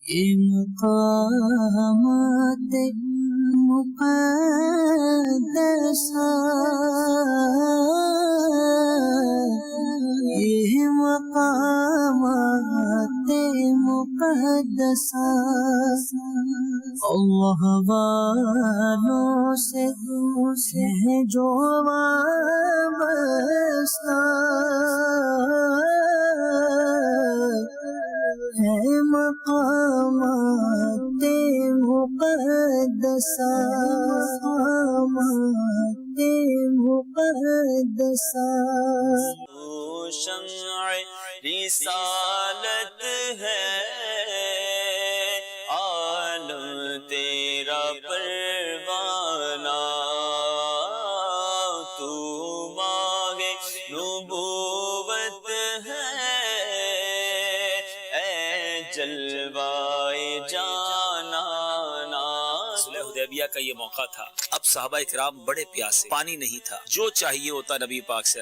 یہ مقامات مقدسہ، یہ مقامات مقدسہ اللہ والوں سے ہے جو وابستہ ہے مقامات مقدسہ، مقامات مقدسہ۔ تو شمع رسالت ہے، عالم تیرا پروانہ، تو ماہ نبوت ہے، اے جلوائے جانانا۔ صلح حدیبیہ کا یہ موقع تھا، اب صحابہ کرام بڑے پیاسے، پانی نہیں تھا، جو چاہیے ہوتا نبی پاک سے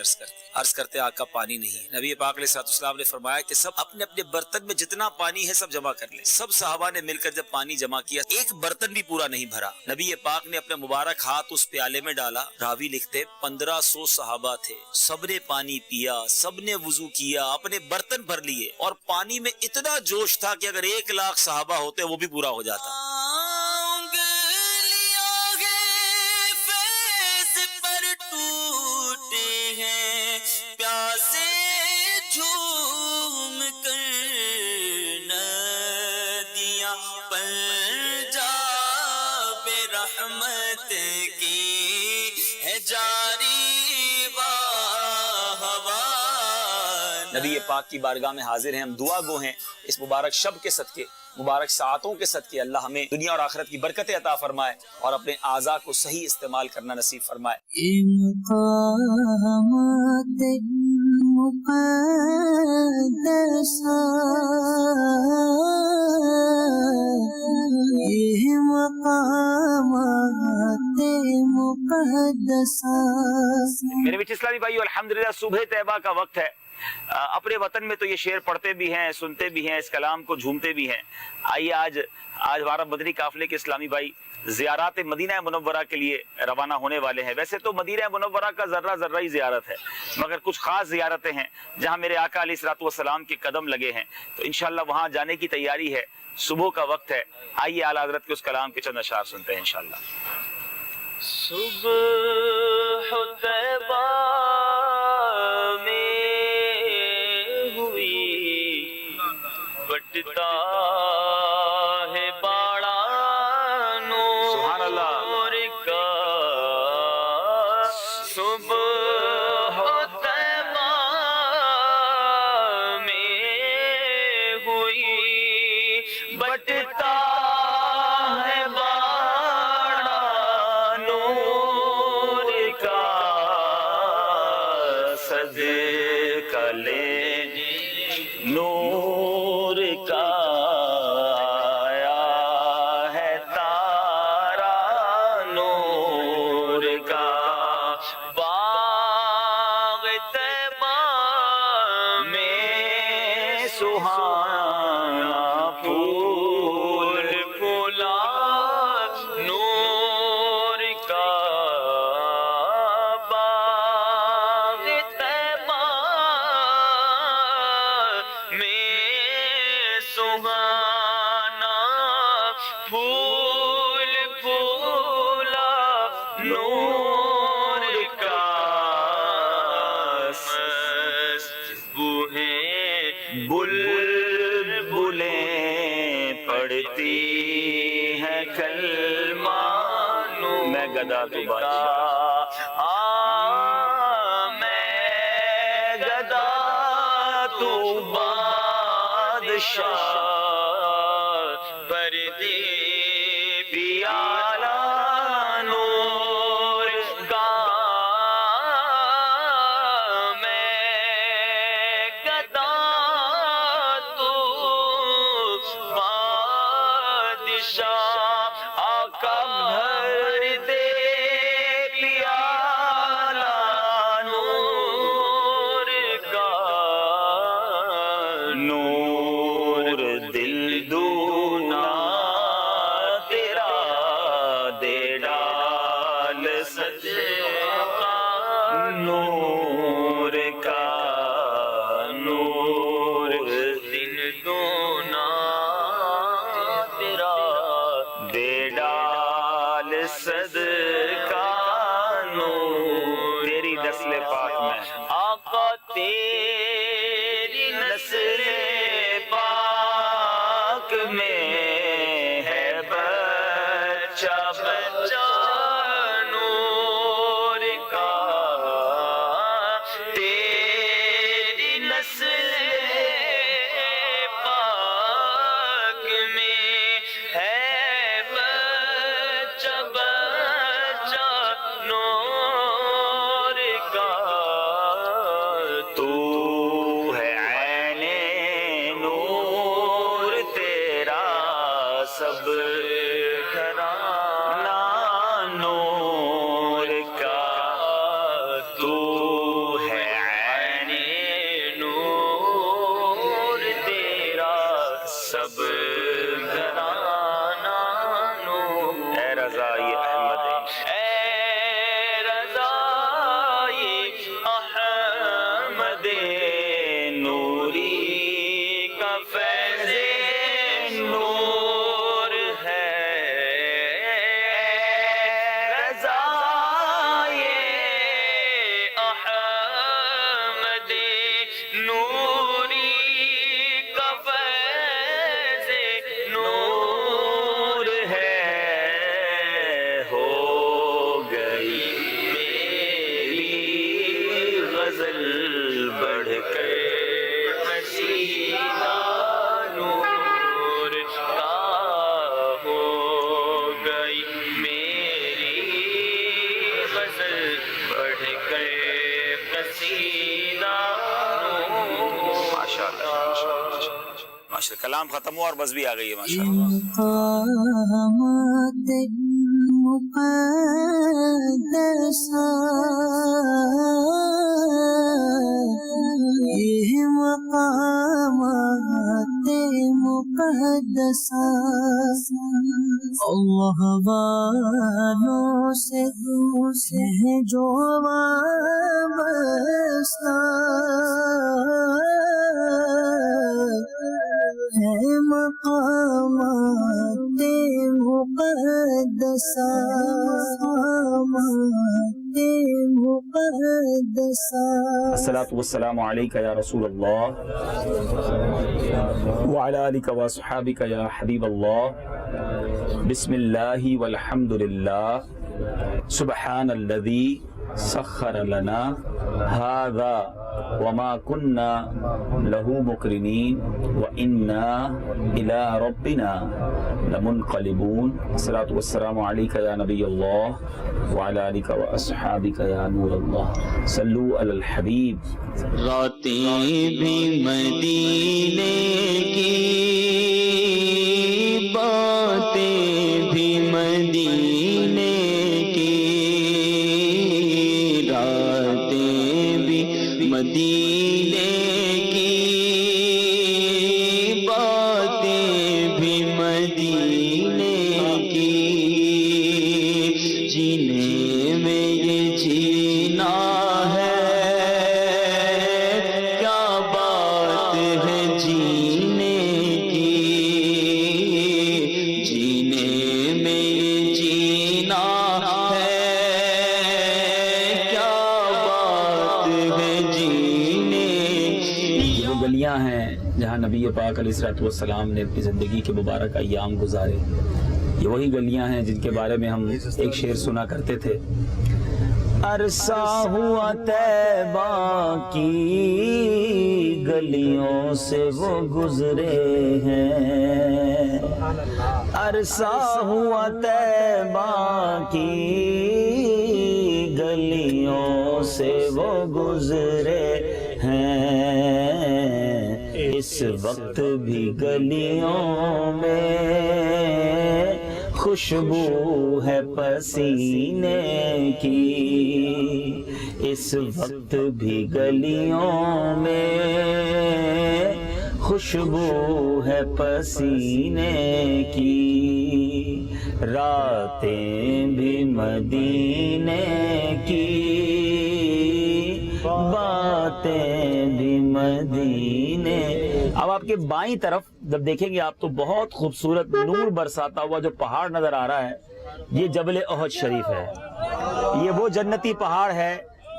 عرض کرتے آقا پانی نہیں ہے۔ نبی پاک علیہ السلام نے فرمایا کہ سب اپنے اپنے برتن میں جتنا پانی ہے سب جمع کر لیں۔ سب صحابہ نے مل کر جب پانی جمع کیا، ایک برتن بھی پورا نہیں بھرا۔ نبی پاک نے اپنے مبارک ہاتھ اس پیالے میں ڈالا، راوی لکھتے 1500 صحابہ تھے، سب نے پانی پیا، سب نے وضو کیا، اپنے برتن بھر لیے، اور پانی میں اتنا جوش تھا کہ اگر 1,00,000 صحابہ ہوتے وہ بھی پورا ہو جاتا۔ پیاسے جھوم کر ندیاں پنجاب رحمت کی ہے جاری ہوا۔ نبی پاک کی بارگاہ میں حاضر ہیں، ہم دعا گو ہیں اس مبارک شب کے صدقے، مبارک ساعتوں کے صدقے اللہ ہمیں دنیا اور آخرت کی برکتیں عطا فرمائے اور اپنے اعضاء کو صحیح استعمال کرنا نصیب فرمائے۔ یہ مقامات مقدسہ، یہ مقامات مقدسہ۔ میرے بیچ اسلامی بھائیو، الحمدللہ صبح طیبہ کا وقت ہے۔ اپنے وطن میں تو یہ شعر پڑھتے بھی ہیں، سنتے بھی ہیں، اس کلام کو جھومتے بھی ہیں۔ آئیے آج ہمارا مدنی قافلے کے اسلامی بھائی زیارات مدینہ منورہ کے لیے روانہ ہونے والے ہیں۔ ویسے تو مدینہ منورہ کا ذرہ ذرہ ہی زیارت ہے، مگر کچھ خاص زیارتیں ہیں جہاں میرے آقا علیہ الصلوۃ والسلام کے قدم لگے ہیں، تو انشاءاللہ وہاں جانے کی تیاری ہے۔ صبح کا وقت ہے، آئیے اعلیٰ حضرت کے اس کلام کے چند اشعار سنتے ہیں انشاءاللہ۔ صبح طیبہ بٹتا ہے باڑا سبحان اللہ۔ نور کا، صبح طیبہ میں ہوئی بٹتا ہے باڑا نور کا، صدقہ لینے نور کا آیا ہے تارا نور کا، باغ طیبہ میں سہانا پھول پھولا نور کا، باغ طیبہ میں سہانا پھول پھولا نور کا، مست بوہیں بلبلیں پڑھتی ہیں کلمہ نور میں گدا تو کا، میں گدا تو بادشاہ، بردی پیالہ نور کا، میں گدا تو بادشاہ، آقا بھر دے پیالہ نور کا، نور دل دون صدقہ نور تیری نسل پاک میں آقا تیری نسل پاک میں ہے بچہ بچہ نور کا تیری نسل پاک میں ہے بچہ بچہ نور کا تو ہے عین نور تیرا سب گھرانہ نور کا تو ہے عین نور تیرا سب گھرانہ نور اے رضائی احمد اے رضائی احمد نوری کا فیض نور ہے رضائی احمد نوری کا فیض نور ہے ہو گئی میری غزل بڑھ کر قصیدہ نور کا ہو گئی میری غزل بڑھ کر قصیدہ نور ماشاءاللہ ماشاءاللہ کلام ختم ہوا اور بس بھی آ گئی ہے ماشاءاللہ مقامات مقدسہ یہ مقامات مقدسہ اللہ والوں سے ہے جو وابستہ ہے مقامات مقدسہ مقامات مقدسہ الصلاۃ والسلام علیک یا رسول اللہ وعلی آلک واصحابک یا حبیب اللہ بسم اللہ والحمد للہ سبحان الذی سخر لنا هذا وما كنا له مقرنين وإنا إلى ربنا لمنقلبون الصلاة والسلام عليك يا نبي الله وعلى آلك وأصحابك يا نور الله صلوا على الحبيب راتیں بھی مدینے کی باتیں بھی مدینے کی راتیں بھی مدینے کی باتیں بھی مدینے کی جینے میں یہ جینا ہے کیا بات ہے جینے کی جینے میں یہ جینا ہے کیا بات ہے جینے یہ وہ گلیاں ہیں جہاں نبی پاک علیہ الصلوۃ والسلام نے اپنی زندگی کے مبارک ایام گزارے یہ وہی گلیاں ہیں جن کے بارے میں ہم ایک شعر سنا کرتے تھے عرصہ ہوا طیبہ کی گلیوں سے وہ گزرے ہیں عرصہ ہوا طیبہ کی گلیوں سے وہ گزرے ہیں اس وقت بھی گلیوں میں خوشبو ہے پسینے کی اس وقت بھی گلیوں میں خوشبو ہے پسینے کی راتیں بھی مدینے کی باتیں بھی مدینے. اب آپ کے بائیں طرف جب دیکھیں گے آپ تو بہت خوبصورت نور برساتا ہوا جو پہاڑ نظر آ رہا ہے، یہ جبل احد شریف ہے۔ یہ وہ جنتی پہاڑ ہے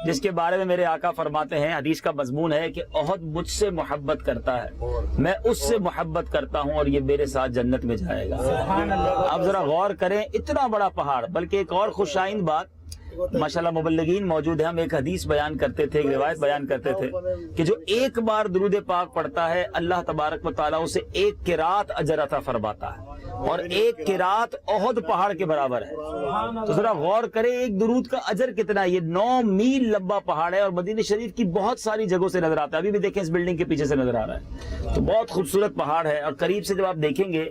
جس کے بارے میں میرے آقا فرماتے ہیں، حدیث کا مضمون ہے کہ احد مجھ سے محبت کرتا ہے، میں اس سے محبت کرتا ہوں اور یہ میرے ساتھ جنت میں جائے گا۔ آپ ذرا غور کریں، اتنا بڑا پہاڑ۔ بلکہ ایک اور خوش آئند بات، ماشاءاللہ مبلغین موجود ہیں، ہم ایک حدیث بیان کرتے تھے، ایک روایت بیان کرتے تھے کہ جو ایک بار درود پاک پڑھتا ہے اللہ تبارک و تعالیٰ اسے ایک قرات اجر عطا فرماتا ہے، اور ایک قرات احد پہاڑ کے برابر ہے۔ تو ذرا غور کریں ایک درود کا اجر کتنا ہے۔ یہ 9 میل لمبا پہاڑ ہے اور مدینہ شریف کی بہت ساری جگہوں سے نظر آتا ہے، ابھی بھی دیکھیں اس بلڈنگ کے پیچھے سے نظر آ رہا ہے۔ تو بہت خوبصورت پہاڑ ہے، اور قریب سے جب آپ دیکھیں گے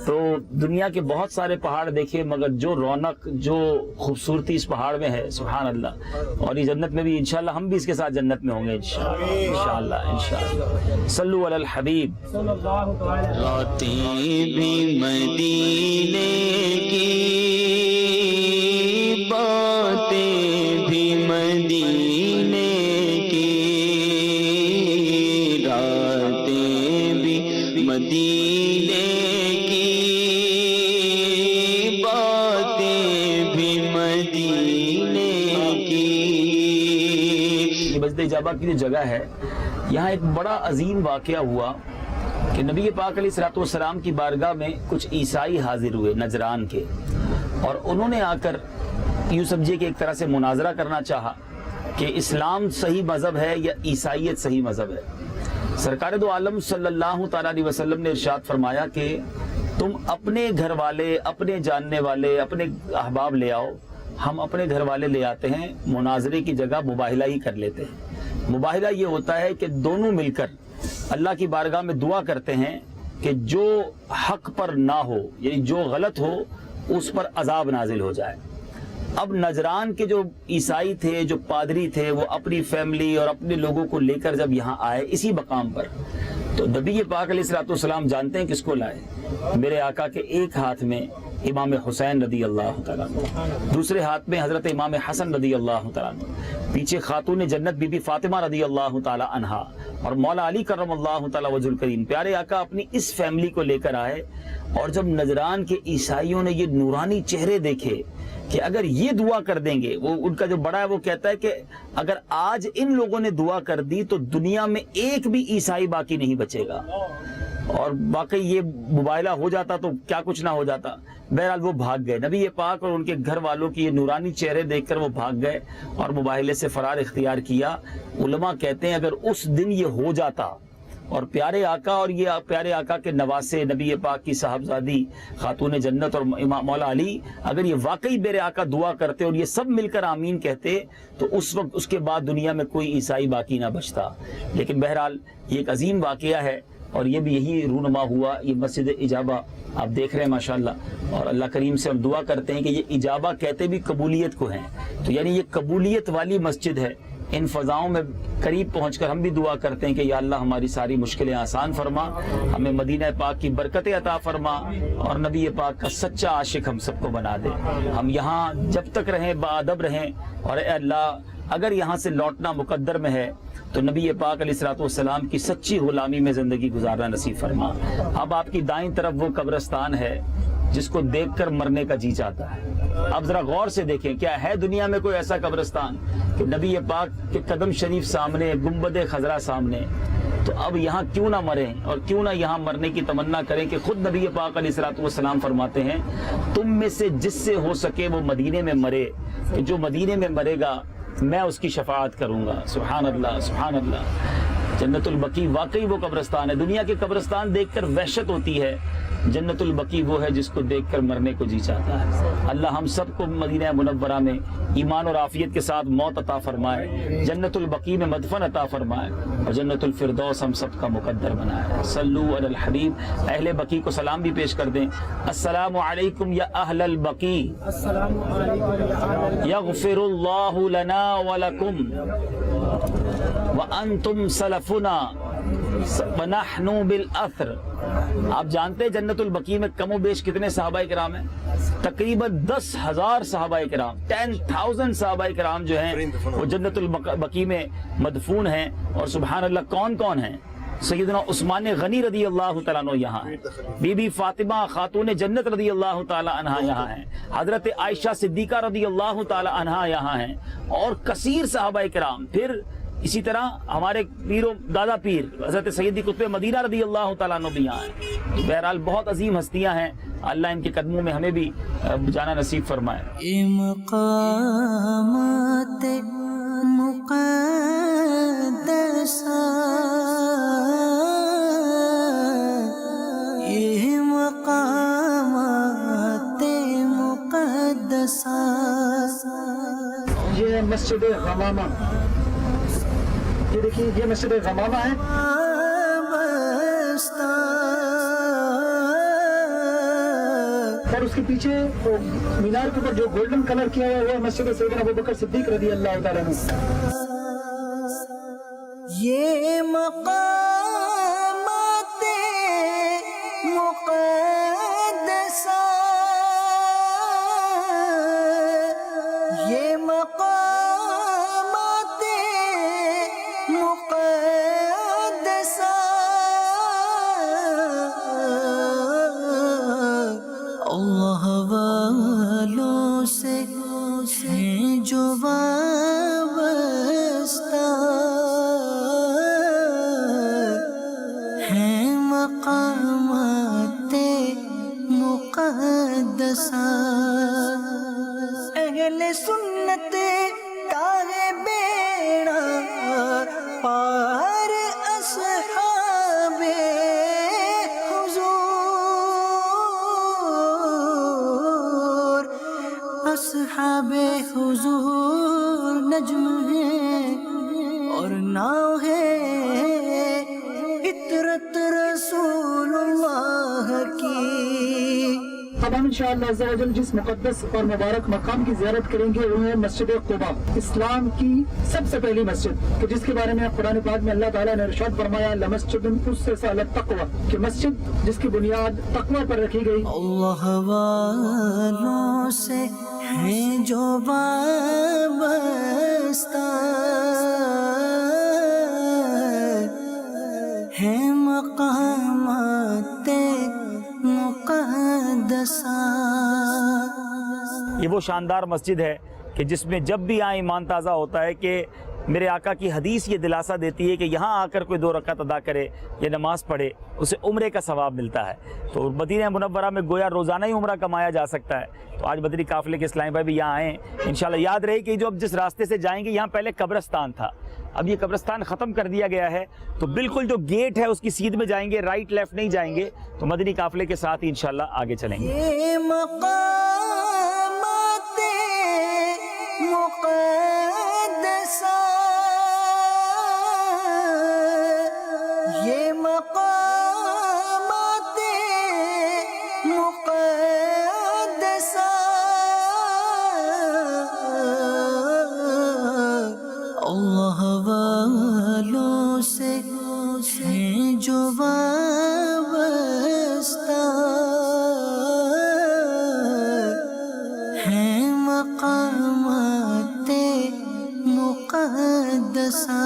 تو دنیا کے بہت سارے پہاڑ دیکھیں، مگر جو رونق، جو خوبصورتی اس پہاڑ میں ہے، سبحان اللہ۔ اور یہ جنت میں بھی انشاءاللہ ہم بھی اس کے ساتھ جنت میں ہوں گے انشاءاللہ انشاءاللہ۔ صلو علی الحبیب۔ راتیں بھی مدینے کی، باتیں بھی مدینے کی، راتیں بھی مدینے کی، باتیں بھی مدینے کی۔ یہ مسجد اجابہ کی جو جگہ ہے، یہاں ایک بڑا عظیم واقعہ ہوا کہ نبی پاک علیہ الصلوۃ والسلام کی بارگاہ میں کچھ عیسائی حاضر ہوئے نجران کے، اور انہوں نے آ کر یوں سمجھے کہ ایک طرح سے مناظرہ کرنا چاہا کہ اسلام صحیح مذہب ہے یا عیسائیت صحیح مذہب ہے۔ سرکار دو عالم صلی اللہ تعالیٰ علیہ وسلم نے ارشاد فرمایا کہ تم اپنے گھر والے، اپنے جاننے والے، اپنے احباب لے آؤ، ہم اپنے گھر والے لے آتے ہیں، مناظرے کی جگہ مباہلہ ہی کر لیتے ہیں۔ مباہلہ یہ ہوتا ہے کہ دونوں مل کر اللہ کی بارگاہ میں دعا کرتے ہیں کہ جو حق پر نہ ہو، یعنی جو غلط ہو اس پر عذاب نازل ہو جائے۔ اب نجران کے جو عیسائی تھے، جو پادری تھے، وہ اپنی فیملی اور اپنے لوگوں کو لے کر جب یہاں آئے اسی مقام پر، تو نبی پاک علیہ الصلوۃ والسلام جانتے ہیں کس کو لائے؟ میرے آقا کے ایک ہاتھ میں امام حسین رضی اللہ تعالیٰ عنہ، دوسرے ہاتھ میں حضرت امام حسن رضی اللہ تعالیٰ عنہ، پیچھے خاتون جنت بی بی فاطمہ رضی اللہ تعالیٰ عنہا، اور مولا علی کرم اللہ تعالیٰ وجہ الکریم۔ پیارے آقا اپنی اس فیملی کو لے کر آئے، اور جب نجران کے عیسائیوں نے یہ نورانی چہرے دیکھے کہ اگر یہ دعا کر دیں گے، وہ ان کا جو بڑا ہے وہ کہتا ہے کہ اگر آج ان لوگوں نے دعا کر دی تو دنیا میں ایک بھی عیسائی باقی نہیں بچے گا، اور واقعی یہ مباہلہ ہو جاتا تو کیا کچھ نہ ہو جاتا۔ بہرحال وہ بھاگ گئے، نبی پاک اور ان کے گھر والوں کی یہ نورانی چہرے دیکھ کر وہ بھاگ گئے اور مباہلے سے فرار اختیار کیا۔ علماء کہتے ہیں اگر اس دن یہ ہو جاتا اور پیارے آقا اور یہ پیارے آقا کے نواسے نبی پاک کی صاحبزادی خاتون جنت اور امام مولا علی، اگر یہ واقعی میرے آقا دعا کرتے اور یہ سب مل کر آمین کہتے تو اس وقت اس کے بعد دنیا میں کوئی عیسائی باقی نہ بچتا۔ لیکن بہرحال یہ ایک عظیم واقعہ ہے، اور یہ بھی یہی رونما ہوا۔ یہ مسجد اجابہ آپ دیکھ رہے ہیں ماشاءاللہ، اور اللہ کریم سے ہم دعا کرتے ہیں کہ یہ اجابہ کہتے بھی قبولیت کو ہیں، تو یعنی یہ قبولیت والی مسجد ہے۔ ان فضاؤں میں قریب پہنچ کر ہم بھی دعا کرتے ہیں کہ یا اللہ ہماری ساری مشکلیں آسان فرما، ہمیں مدینہ پاک کی برکتیں عطا فرما، اور نبی پاک کا سچا عاشق ہم سب کو بنا دے۔ ہم یہاں جب تک رہیں باادب رہیں، اور اے اللہ اگر یہاں سے لوٹنا مقدر میں ہے تو نبی پاک علیہ الصلوۃ والسلام کی سچی غلامی میں زندگی گزارنا نصیب فرما۔ اب آپ کی دائیں طرف وہ قبرستان ہے جس کو دیکھ کر مرنے کا جی چاہتا ہے۔ اب ذرا غور سے دیکھیں، کیا ہے دنیا میں کوئی ایسا قبرستان کہ نبی پاک کے قدم شریف سامنے، گنبد خضرا سامنے؟ تو اب یہاں کیوں نہ مریں، اور کیوں نہ یہاں مرنے کی تمنا کریں کہ خود نبی پاک علیہ الصلوۃ والسلام فرماتے ہیں تم میں سے جس سے ہو سکے وہ مدینے میں مرے، کہ جو مدینے میں مرے گا میں اس کی شفاعت کروں گا۔ سبحان اللہ سبحان اللہ۔ جنت البقیع واقعی وہ قبرستان ہے۔ دنیا کے قبرستان دیکھ کر وحشت ہوتی ہے، جنت البقیع وہ ہے جس کو دیکھ کر مرنے کو جی چاہتا ہے۔ اللہ ہم سب کو مدینہ منورہ میں ایمان اور عافیت کے ساتھ موت عطا فرمائے، جنت البقیع میں مدفن عطا فرمائے، اور جنت الفردوس ہم سب کا مقدر بنائے۔ صلو علی الحبیب۔ اہل بقیع کو سلام بھی پیش کر دیں۔ السلام علیکم یا اہل البقیع، یغفر اللہ لنا ولکم وانتم سلفنا ونحن بالاثر۔ آپ جانتے ہیں جنت البقیع میں کم و بیش کتنے صحابہ کرام ہیں؟ تقریباً 10,000 صحابہ کرام، 10,000 صحابہ کرام جو ہیں وہ جنت البقیع میں مدفون ہیں۔ اور سبحان اللہ کون کون ہیں؟ سیدنا عثمان غنی رضی اللہ تعالیٰ عنہ یہاں ہیں، بی بی فاطمہ خاتون جنت رضی اللہ تعالیٰ عنہ یہاں ہیں، حضرت عائشہ صدیقہ رضی اللہ تعالیٰ عنہ یہاں ہیں، اور کثیر صحابہ کرام. پھر اسی طرح ہمارے پیر و دادا پیر حضرت سیدی قطب مدینہ رضی اللہ تعالیٰ عنہ بھی یہاں ہیں. بہرحال بہت عظیم ہستیاں ہیں، اللہ ان کے قدموں میں ہمیں بھی جانا نصیب فرمائے. یہ مقامات مقدسہ، یہ مقامات مقدسہ. یہ مسجد غمامہ، یہ دیکھیے یہ مسجد غمامہ ہے. اور اس کے پیچھے مینار کے اوپر جو گولڈن کلر کیا ہوا ہے وہ مسجد سیدنا ابوبکر صدیق رضی اللہ تعالیٰ عنہ. یہ مقامات مقدسہ، یہ مقامات مقدسہ، اللہ والوں سے ہیں جو وابستہ، ہیں مقامات مقدسہ. اہل سنت کا ہے بیڑا پار، اصحاب حضور، اصحاب حضور نجم ہے اور ناؤ ہے عطرت رسول اللہ کی. اب ہم انشاءاللہ عز و جل جس مقدس اور مبارک مقام کی زیارت کریں گے وہ ہے مسجد قباء، اسلام کی سب سے پہلی مسجد، کہ جس کے بارے میں قرآن پاک میں اللہ تعالیٰ نے ارشاد فرمایا لمسجد اسس علی التقوی، کہ مسجد جس کی بنیاد تقوی پر رکھی گئی. اللہ والوں سے ہیں جو وابستہ، ہیں مقامات مقدسہ. یہ وہ شاندار مسجد ہے کہ جس میں جب بھی آئیں ایمان تازہ ہوتا ہے کہ میرے آقا کی حدیث یہ دلاسا دیتی ہے کہ یہاں آ کر کوئی 2 رکعت ادا کرے یا نماز پڑھے اسے عمرے کا ثواب ملتا ہے. تو مدینہ منورہ میں گویا روزانہ ہی عمرہ کمایا جا سکتا ہے. تو آج بدری قافلے کے اسلامی بھائی بھی یہاں آئیں. انشاءاللہ یاد رہے کہ جو اب جس راستے سے جائیں گے یہاں پہلے قبرستان تھا، اب یہ قبرستان ختم کر دیا گیا ہے، تو بالکل جو گیٹ ہے اس کی سیدھ میں جائیں گے، رائٹ لیفٹ نہیں جائیں گے. تو مدنی قافلے کے ساتھ ہی انشاءاللہ آگے چلیں گے. یہ مقامات مقدسہ، یہ مقامات مقدسہ، اللہ والوں سے ہیں جو وابستہ، ہیں مقامات مقدسہ.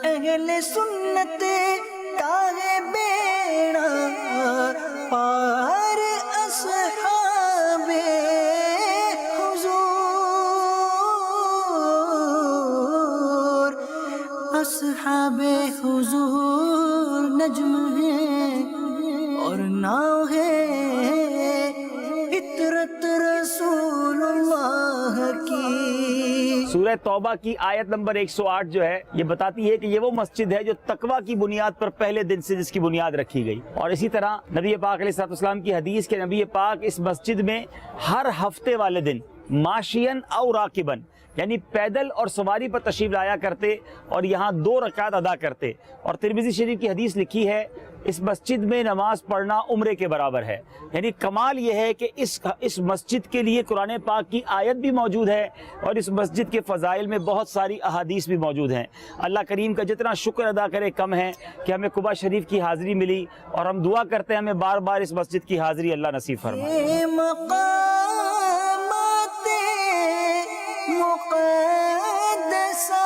اہل سنت کا ہے بیڑا پار، اصحاب حضور، اصحاب حضور نجم ہے اور ناؤ ہے عطرت رسول اللہ کی. سورہ توبہ کی آیت نمبر 108 جو ہے یہ بتاتی ہے کہ یہ وہ مسجد ہے جو تقوی کی بنیاد پر پہلے دن سے جس کی بنیاد رکھی گئی. اور اسی طرح نبی پاک علیہ الصلوۃ والسلام کی حدیث کے نبی پاک اس مسجد میں ہر ہفتے والے دن ماشین او راکبن یعنی پیدل اور سواری پر تشریف لایا کرتے اور یہاں 2 رکعت ادا کرتے. اور ترمذی شریف کی حدیث لکھی ہے اس مسجد میں نماز پڑھنا عمرے کے برابر ہے. یعنی کمال یہ ہے کہ اس مسجد کے لیے قرآن پاک کی آیت بھی موجود ہے اور اس مسجد کے فضائل میں بہت ساری احادیث بھی موجود ہیں. اللہ کریم کا جتنا شکر ادا کرے کم ہے کہ ہمیں قباء شریف کی حاضری ملی، اور ہم دعا کرتے ہیں ہمیں بار بار اس مسجد کی حاضری اللہ نصیب فرمائے. یہ مقامات مقدسہ،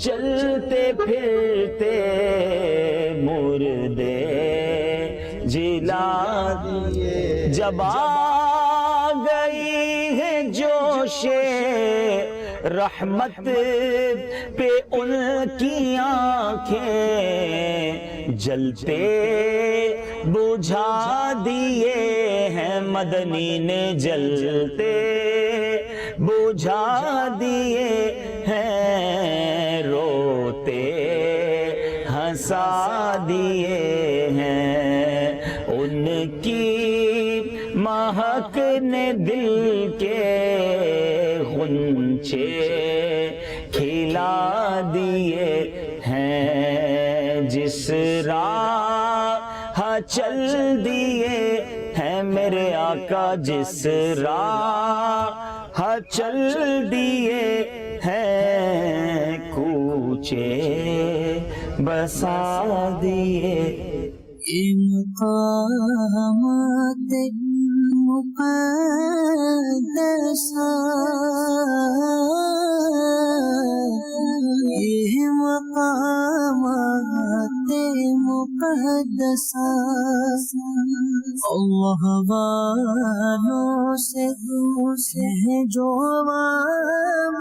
چلتے پھرتے مردے جلا دیے، جب آ گئی ہے جوش رحمت پہ ان کی آنکھیں، جلتے بجھا دیے ہیں مدنی نے، جلتے بجھا دیے ہیں، روتے ہنسا دیے ہیں، ان کی مہک نے دل کے غنچے کھلا دیے ہیں، جس راہ چل دیے ہیں میرے آقا، جس راہ چل دیے ہیں، کوچے بسا دیے۔ مقامات مقدسہ، یہ مقامات مقدسہ اللہ والوں سے جو وابستہ،